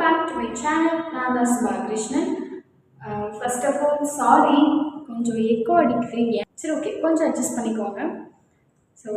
back to my channel. நான் தான் Subha Krishnan. First of all sorry, கொஞ்சம் எக்கோ அடிக்கிறீங்க. சரி, ஓகே, கொஞ்சம் அட்ஜஸ்ட் பண்ணிக்கோங்க. ஸோ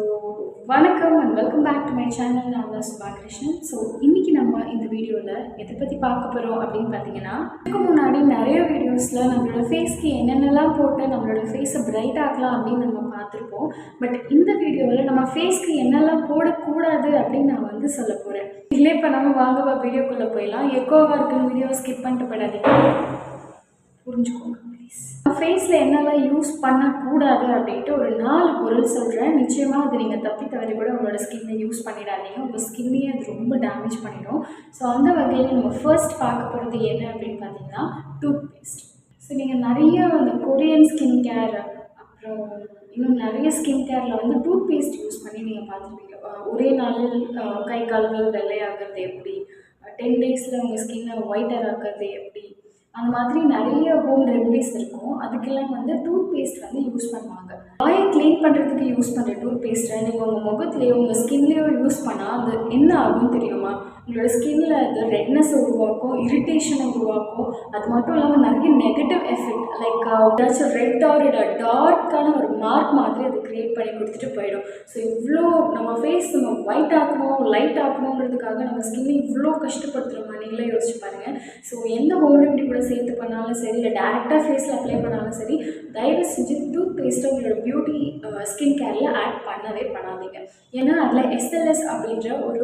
வணக்கம் and welcome back to my channel. நான் தான் சுபா கிருஷ்ணன். ஸோ இன்றைக்கி நம்ம இந்த வீடியோவில் எதை பற்றி பார்க்க போகிறோம் அப்படின்னு பார்த்தீங்கன்னா, இதுக்கு முன்னாடி நிறைய வீடியோஸில் நம்மளோட ஃபேஸ்க்கு என்னென்னலாம் போட்டு நம்மளோட ஃபேஸை பிரைட் ஆகலாம் அப்படின்னு நம்ம பார்த்துருப்போம். பட் இந்த வீடியோவில் நம்ம ஃபேஸ்க்கு என்னெல்லாம் போடக்கூடாது அப்படின்னு நான் வந்து சொல்ல போகிறேன். இல்லை, இப்போ நம்ம வாங்க வீடியோக்குள்ளே போயிடலாம். எக்கோவாக இருக்குன்னு வீடியோ ஸ்கிப் பண்ணிட்டு போயிடாதீங்க, புரிஞ்சுக்கோங்க ப்ளீஸ். ஃபேஸில் என்னெல்லாம் யூஸ் பண்ணக்கூடாது அப்படின்ட்டு ஒரு 4 பொருள் சொல்கிறேன். நிச்சயமாக அது நீங்கள் தப்பி தவறி கூட உங்களோட ஸ்கின்னை யூஸ் பண்ணிடாதீங்க. உங்கள் ஸ்கின்னையே அது ரொம்ப டேமேஜ் பண்ணிடும். ஸோ அந்த வகையில் நம்ம ஃபர்ஸ்ட் பார்க்க போகிறது என்ன அப்படின்னு பார்த்தீங்கன்னா, டூத் பேஸ்ட். ஸோ நீங்கள் நிறைய அந்த கொரியன் ஸ்கின் கேர், அப்புறம் இன்னும் நிறைய ஸ்கின் கேரில் வந்து டூத் பேஸ்ட் யூஸ் பண்ணி நீங்கள் பார்த்துருப்பீங்க. ஒரே நாளில் கை கால்கள் வெள்ளையாகிறது எப்படி, 10 டேஸில் உங்கள் ஸ்கின்னை ஒயிட்டர் ஆகிறது எப்படி, அந்த மாதிரி நிறைய ஹோம் ரெமடிஸ் இருக்கும். அதுக்கெல்லாம் வந்து டூத் பேஸ்ட் வந்து யூஸ் பண்ணுவாங்க. வாயை க்ளீன் பண்ணுறதுக்கு யூஸ் பண்ணுற டூத் பேஸ்ட்டை நீங்கள் உங்கள் முகத்துலேயோ உங்கள் ஸ்கின்லேயோ யூஸ் பண்ணால் அது என்ன ஆகும் தெரியுமா? உங்களோட ஸ்கின்னில் அது ரெட்னஸ் உருவாக்கும், இரிட்டேஷனை உருவாக்கும். அது மட்டும் இல்லாமல் நிறைய நெகட்டிவ் எஃபெக்ட், லைக் ஏதாச்சும் ரெட் ஆர் டார்க்கான ஒரு மார்க் மாதிரி அது க்ரியேட் பண்ணி கொடுத்துட்டு போயிடும். ஸோ இவ்வளோ நம்ம ஃபேஸ் நம்ம ஒயிட் ஆக்கணும், லைட் ஆக்கணுன்றதுக்காக நம்ம ஸ்கின்னை இவ்வளோ கஷ்டப்படுத்துகிறோமா? நீங்களே யோசிச்சு பாருங்கள். ஸோ எந்த ஹோம் ரெமடி கூட சேர்த்து பண்ணாலும் சரி, இல்லை டேரெக்டாக ஃபேஸில் அப்ளை பண்ணாலும் சரி, தயவு செஞ்சு டூத் பேஸ்ட்டை உங்களோட பியூட்டி ஸ்கின் கேரில் ஆட் பண்ணவே பண்ணாதீங்க. ஏன்னா அதில் SLS அப்படின்ற ஒரு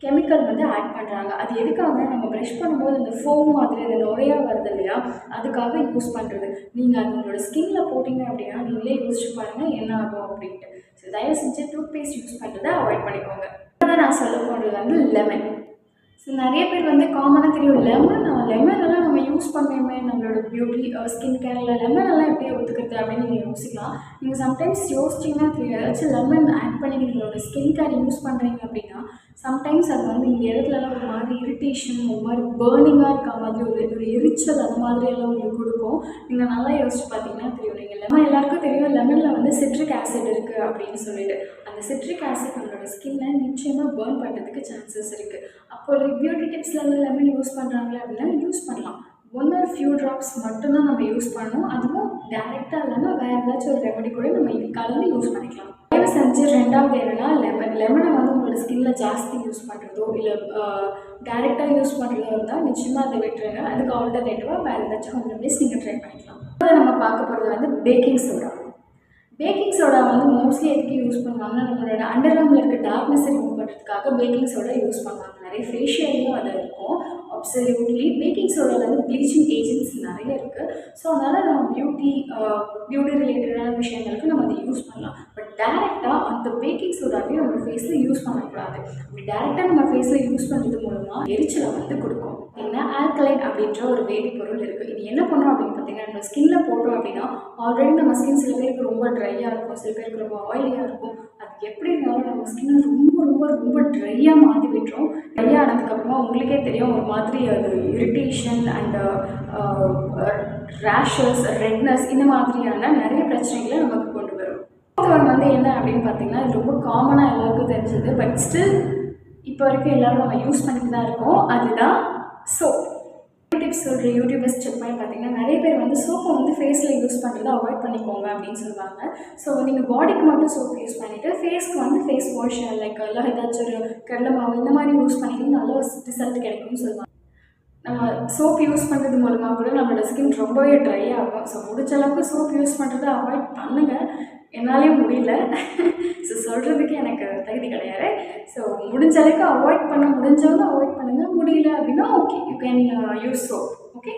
கெமிக்கல் வந்து ஆட் பண்ணுறாங்க. அது எதுக்காக, நம்ம ப்ரஷ் பண்ணும்போது அந்த ஃபோம் மாதிரி அந்த நுரையாக வருது இல்லையா, அதுக்காக யூஸ் பண்ணுறது. நீங்கள் அது உங்களோட ஸ்கின்னில் போட்டிங்க அப்படின்னா நீங்களே யோசிச்சு பாருங்கள் என்ன ஆகும் அப்படின்ட்டு. ஸோ தயவு செஞ்சு டூத் பேஸ்ட் யூஸ் பண்ணுறதை அவாய்ட் பண்ணிக்கோங்க. அதான் நான் சொல்ல போகிறது வந்து லெமன். ஸோ நிறைய பேர் வந்து காமனாக தெரியும் லெமனெல்லாம் நம்ம யூஸ் பண்ணுவோமே நம்மளோட பியூட்டி ஸ்கின் கேரில், லெமனெல்லாம் எப்படி ஒத்துக்கிறது அப்படின்னு நீங்கள் யோசிக்கலாம். நீங்கள் சம்டைம்ஸ் யோசிச்சிங்கன்னா தெரியும், ஏதாச்சும் லெமன் ஆட் பண்ணி நீங்களோட ஸ்கின் கேர் யூஸ் பண்ணுறீங்க அப்படின்னா சம்டைம்ஸ் அது வந்து இந்த இடத்துலலாம் ஒரு மாதிரி இரிட்டேஷன், ஒரு மாதிரி பேர்னிங்காக இருக்க மாதிரி ஒரு எரிச்சல் அந்த மாதிரியெல்லாம் உங்களுக்கு கொடுக்கும். நீங்கள் நல்லா யோசிச்சு பார்த்தீங்கன்னா தெரியும். நீங்கள் லெமன் எல்லாருக்கும் தெரியும், லெமனில் வந்து சிட்ரிக் ஆசிட் இருக்குது அப்படின்னு சொல்லிட்டு. அந்த சிட்ரிக் ஆசிட் நம்மளோட ஸ்கின்னை நிச்சயமாக பேர்ன் பண்ணுறதுக்கு சான்சஸ் இருக்குது. அப்போ பியூட்டி டிப்ஸில் வந்து லெமன் யூஸ் பண்ணுறாங்களே அப்படின்னா யூஸ் பண்ணலாம். 1 or few ட்ராப்ஸ் மட்டும்தான் நம்ம யூஸ் பண்ணணும். அதுவும் டேரெக்டாக இல்லாமல் வேறு ஏதாச்சும் ஒரு ரெமடி கூட நம்ம இது கலந்து யூஸ் பண்ணிக்கலாம். தயவு செஞ்சு 2வது என்னன்னா லெமனை வந்து உங்களோட ஸ்கின்னில் ஜாஸ்தி யூஸ் பண்ணுறதோ இல்லை டேரெக்டாக யூஸ் பண்ணுறதோ இருந்தால் நிச்சயமாக அதை விட்டுருங்க. அதுக்கு ஆல்டர்னேட்டிவாக வேறு ஏதாச்சும் ஹோம் ரெமடிஸ் நீங்கள் ட்ரை பண்ணிக்கலாம். அதை நம்ம பார்க்க போகிறது வந்து பேக்கிங் சோடா. பேக்கிங் சோடா வந்து மோஸ்ட்லி எதுக்கு யூஸ் பண்ணுவாங்கன்னா, நம்மளோட அண்டர்ஆர்மில் இருக்க டார்க்னஸ் ரிமூவ் பண்ணுறதுக்காக பேக்கிங் சோடா யூஸ் பண்ணுவாங்க. நிறைய ஃபேஷியல்லையும் அது இருக்கும். அப்சல்யூட்லி பேக்கிங் சோடாவில் வந்து ப்ளீச்சிங் ஏஜென்ட்ஸ் நிறைய இருக்குது. ஸோ அதனால் நம்ம பியூட்டி ரிலேட்டடான விஷயங்களுக்கு நம்ம அதை யூஸ் பண்ணலாம். பட் டேரெக்டாக அந்த பேக்கிங் சோடாவையும் நம்ம ஃபேஸில் யூஸ் பண்ணக்கூடாது. அப்படி டேரெக்டாக நம்ம ஃபேஸில் யூஸ் பண்ணுறது மூலமாக எரிச்சலை வந்து கொடுக்கும். என்ன ஆல்கலைன் அப்படின்ற ஒரு வேதிப்பொருள் இருக்குது. இது என்ன பண்ணும் அப்படின்னு பார்த்தீங்கன்னா, நம்ம ஸ்கின்ல போட்டோம் அப்படின்னா ஆல்ரெடி நம்ம ஸ்கின் சில பேருக்கு ரொம்ப ட்ரையாக இருக்கும், சில பேருக்கு ரொம்ப ஆயிலியாக இருக்கும். அது எப்படி இருந்தாலும் நம்ம ஸ்கின்னை ரொம்ப ரொம்ப ரொம்ப ட்ரையாக மாற்றி விட்டுரும். ட்ரை ஆனதுக்கப்புறமா உங்களுக்கே தெரியும், ஒரு மாதிரி அது இரிட்டேஷன் அண்ட் ரேஷஸ், ரெட்னஸ் இந்த மாதிரியான நிறைய பிரச்சனைகளை நமக்கு கொண்டு வரும். ஒன் வந்து என்ன அப்படின்னு பார்த்தீங்கன்னா, இது ரொம்ப காமனாக எல்லாருக்கும் தெரிஞ்சது. பட் ஸ்டில் இப்போ வரைக்கும் எல்லோரும் நம்ம யூஸ் பண்ணிட்டு தான் இருக்கோம். அதுதான் சோப். டிப்ஸ் சொல்கிற யூடியூபர்ஸ் செக் பண்ணி பார்த்தீங்கன்னா நிறைய பேர் வந்து சோப்பை வந்து ஃபேஸில் யூஸ் பண்ணுறதை அவாய்ட் பண்ணிக்கோங்க அப்படின்னு சொல்லுவாங்க. ஸோ நீங்கள் பாடிக்கு மட்டும் சோப் யூஸ் பண்ணிவிட்டு ஃபேஸ்க்கு வந்து ஃபேஸ் வாஷ் லைக் எல்லாம் ஏதாச்சும் ஒரு கடலை மாவு இந்த மாதிரி யூஸ் பண்ணிங்கன்னா நல்ல ரிசல்ட் கிடைக்கும்னு சொல்லுவாங்க. நம்ம சோப் யூஸ் பண்ணுறது மூலமாக கூட நம்மளோட ஸ்கின் ரொம்பவே ட்ரை ஆகும். ஸோ முடிஞ்ச அளவுக்கு சோப் யூஸ் பண்ணுறதை அவாய்ட் பண்ணுங்கள். என்னாலேயும் முடியல, ஸோ சொல்கிறதுக்கு எனக்கு தகுதி கிடையாது. ஸோ முடிஞ்ச அளவுக்கு அவாய்ட் பண்ண முடிஞ்சவங்க அவாய்ட் பண்ணுங்கள். முடியல அப்படின்னா okay, you can use soap. Okay,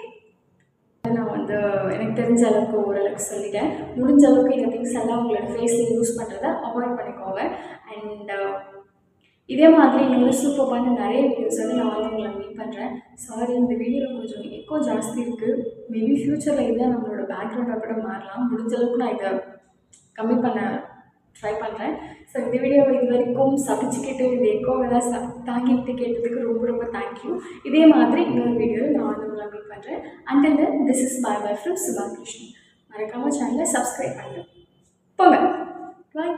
நான் வந்து எனக்கு தெரிஞ்ச அளவுக்கு ஓரளவுக்கு சொல்லிட்டேன். முடிஞ்ச அளவுக்கு இந்த திங்ஸ் எல்லாம் உங்களோட ஃபேஸில் யூஸ் பண்ணுறதை அவாய்ட் பண்ணிக்கோங்க. அண்ட் இதே மாதிரி இன்னொரு சூப்பரான நிறைய வீடியோஸ் வந்து நான் வந்து உங்களை மீட் பண்ணுறேன். சாரி, இந்த வீடியோவில் கொஞ்சம் எக்கோ ஜாஸ்தி இருக்குது. மேபி ஃப்யூச்சரில் இதுதான் நம்மளோட பேக்ரவுண்டாக கூட மாறலாம். முடிஞ்ச அளவுக்கு நான் இதை கம்மி பண்ண ட்ரை பண்ணுறேன். ஸோ இந்த வீடியோவை இது வரைக்கும் சபிச்சுக்கிட்டு இந்த எக்கோவெல்லாம் தாங்கிட்டு கேட்டதுக்கு ரொம்ப ரொம்ப தேங்க்யூ. இதே மாதிரி இன்னொரு வீடியோவில் நான் வந்து உங்களை மீட் பண்ணுறேன். Until then, this is bye from Subha Krishnan. மறக்காமல் சேனலை சப்ஸ்கிரைப் பண்ணுறேன். போங்க, பாய்.